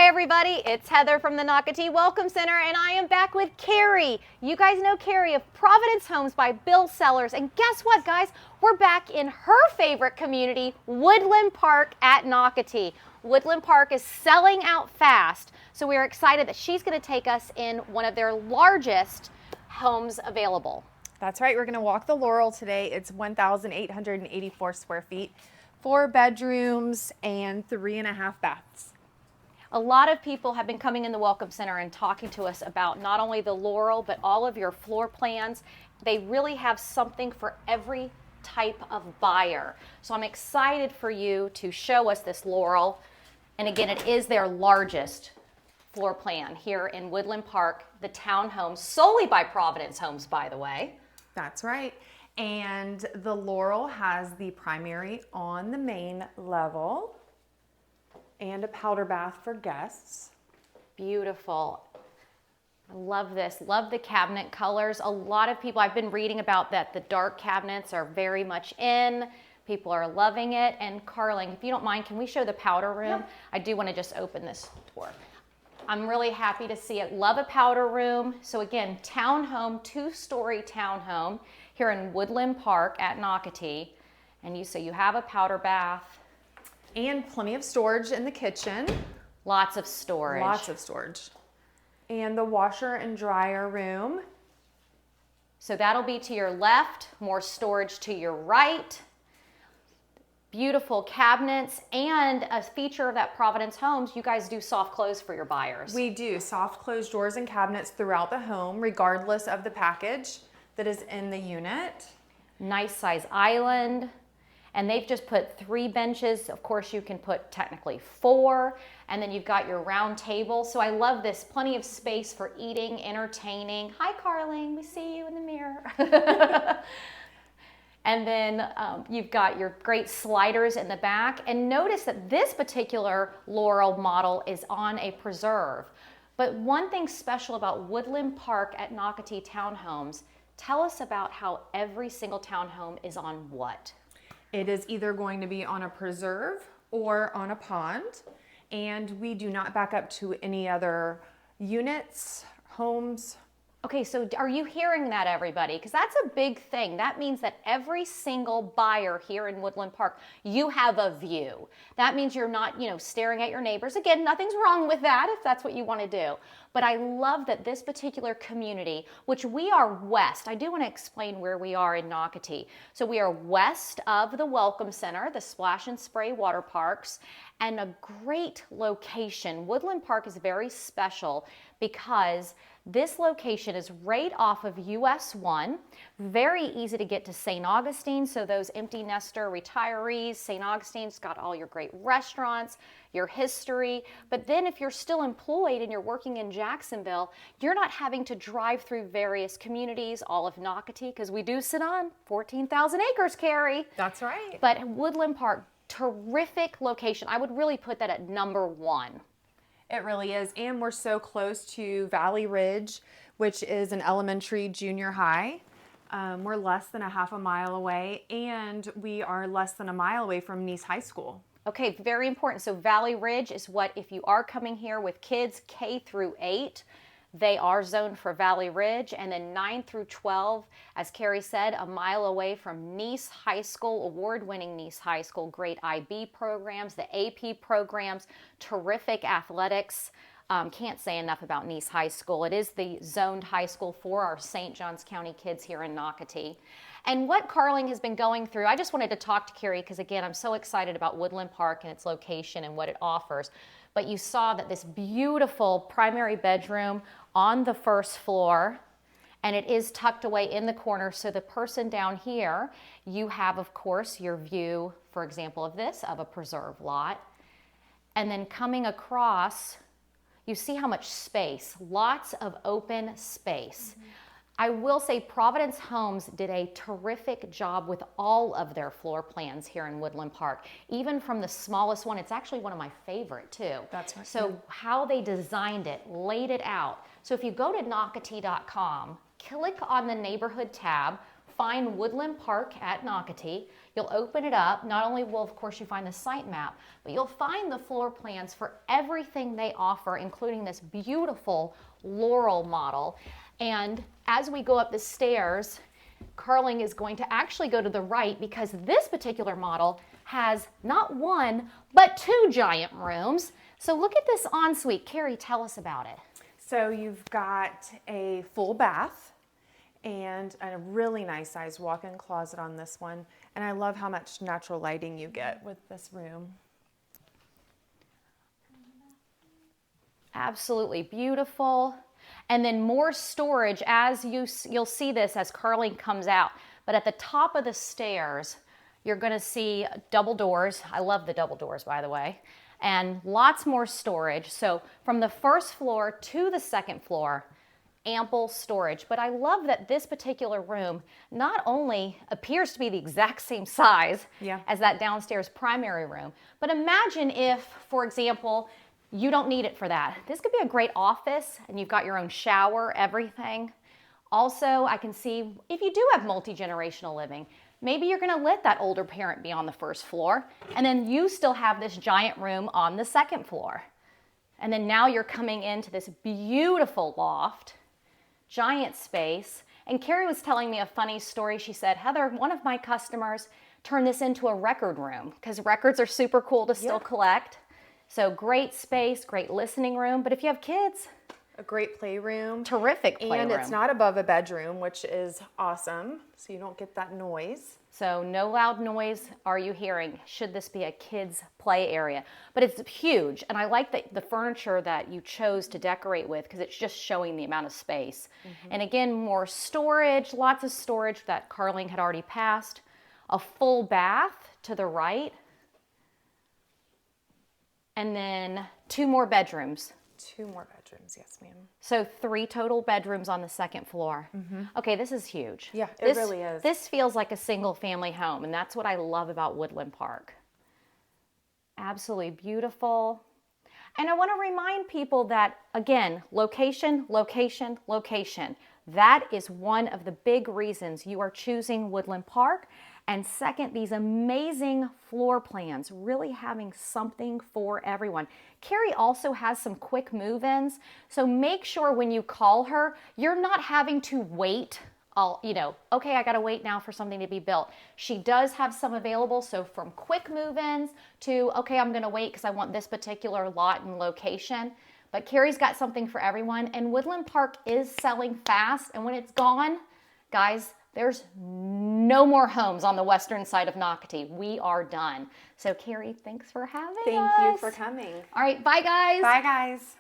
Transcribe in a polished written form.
Hi everybody, it's Heather from the Nocatee Welcome Center and I am back with Carrie. You guys know Carrie of Providence Homes by Bill Sellers, and guess what guys? We're back in her favorite community, Woodland Park at Nocatee. Woodland Park is selling out fast, so we are excited that she's going to take us in one of their largest homes available. That's right, we're going to walk the Laurel today. It's 1,884 square feet, 4 bedrooms and 3.5 baths. A lot of people have been coming in the Welcome Center and talking to us about not only the Laurel, but all of your floor plans. They really have something for every type of buyer. So I'm excited for you to show us this Laurel. And again, it is their largest floor plan here in Woodland Park, the Townhome, solely by Providence Homes, by the way. That's right. And the Laurel has the primary on the main level and a powder bath for guests. Beautiful. I love this. Love the cabinet colors. A lot of people, I've been reading about that the dark cabinets are very much in. People are loving it. And Carling, if you don't mind, can we show the powder room? Yep. I do want to just open this door. I'm really happy to see it. Love a powder room. So again, townhome, 2-story townhome here in Woodland Park at Nocatee. And so you have a powder bath. And plenty of storage in the kitchen. Lots of storage. Lots of storage. And the washer and dryer room. So that'll be to your left, more storage to your right. Beautiful cabinets, and a feature of that Providence Homes, you guys do soft close for your buyers. We do soft close doors and cabinets throughout the home, regardless of the package that is in the unit. Nice size island. And they've just put 3 benches. Of course, you can put technically 4. And then you've got your round table. So I love this. Plenty of space for eating, entertaining. Hi, Carling. We see you in the mirror. And then you've got your great sliders in the back. And notice that this particular Laurel model is on a preserve. But one thing special about Woodland Park at Nocatee Townhomes, tell us about how every single townhome is on what? It is either going to be on a preserve or on a pond, and we do not back up to any other units, homes. Okay, so are you hearing that, everybody? Because that's a big thing. That means that every single buyer here in Woodland Park, you have a view. That means you're not, staring at your neighbors. Again, nothing's wrong with that if that's what you want to do. But I love that this particular community, which we are west, I do want to explain where we are in Nocatee. So we are west of the Welcome Center, the Splash and Spray water parks, and a great location. Woodland Park is very special because this location is right off of US 1, very easy to get to St. Augustine, so those empty nester retirees, St. Augustine's got all your great restaurants, your history, but then if you're still employed and you're working in Jacksonville, you're not having to drive through various communities, all of Nocatee, because we do sit on 14,000 acres, Carrie. That's right. But Woodland Park, terrific location. I would really put that at number 1. It really is, and we're so close to Valley Ridge, which is an elementary junior high. We're less than a half a mile away, and we are less than a mile away from Nice High School. Okay, very important. So Valley Ridge is what, if you are coming here with kids K through 8, they are zoned for Valley Ridge, and then 9 through 12, as Carrie said, a mile away from Nice High School, award-winning Nice High School, great IB programs, the AP programs, terrific athletics. Can't say enough about Nice High School. It is the zoned high school for our St. Johns County kids here in Nocatee. And what Carling has been going through, I just wanted to talk to Carrie because, again, I'm so excited about Woodland Park and its location and what it offers. But you saw that this beautiful primary bedroom on the first floor, and it is tucked away in the corner. So the person down here, you have, of course, your view, for example, of this, of a preserve lot. And then coming across, you see how much space, lots of open space. Mm-hmm. I will say Providence Homes did a terrific job with all of their floor plans here in Woodland Park. Even from the smallest one, it's actually one of my favorite too. That's right. So how they designed it, laid it out. So if you go to Nocatee.com, click on the neighborhood tab, find Woodland Park at Nocatee. You'll open it up. Not only will, of course, you find the site map, but you'll find the floor plans for everything they offer, including this beautiful Laurel model. And as we go up the stairs, Carling is going to actually go to the right because this particular model has not one, but 2 giant rooms. So look at this ensuite. Carrie, tell us about it. So you've got a full bath and a really nice size walk-in closet on this one. And I love how much natural lighting you get with this room. Absolutely beautiful. And then more storage as you'll see this as Carling comes out. But at the top of the stairs, you're going to see double doors. I love the double doors, by the way. And lots more storage. So from the first floor to the second floor, ample storage. But I love that this particular room not only appears to be the exact same size as that downstairs primary room, but imagine if, for example, you don't need it for that. This could be a great office and you've got your own shower, everything. Also, I can see if you do have multi-generational living, maybe you're gonna let that older parent be on the first floor and then you still have this giant room on the second floor. And then now you're coming into this beautiful loft, giant space. And Carrie was telling me a funny story. She said, Heather, one of my customers turned this into a record room because records are super cool to still collect. So great space, great listening room. But if you have kids, a great playroom. Terrific playroom. And it's not above a bedroom, which is awesome. So you don't get that noise. So no loud noise are you hearing should this be a kids play area. But it's huge. And I like the furniture that you chose to decorate with because it's just showing the amount of space. And again, more storage, lots of storage that Carling had already passed. A full bath to the right. And then 2 more bedrooms. 2 more bedrooms, yes, ma'am. So 3 total bedrooms on the second floor. Okay, this is huge. Yeah, it really is. This feels like a single family home, and that's what I love about Woodland Park. Absolutely beautiful. And I want to remind people that, again, location, location, location. That is one of the big reasons you are choosing Woodland Park. And second, these amazing floor plans, really having something for everyone. Carrie also has some quick move-ins, so make sure when you call her, you're not having to wait, okay, I gotta wait now for something to be built. She does have some available, so from quick move-ins to, okay, I'm gonna wait because I want this particular lot and location. But Carrie's got something for everyone, and Woodland Park is selling fast, and when it's gone, guys, there's no more homes on the western side of Nocatee. We are done. So Carrie, thanks for having us. Thank you for coming. All right, bye guys. Bye guys.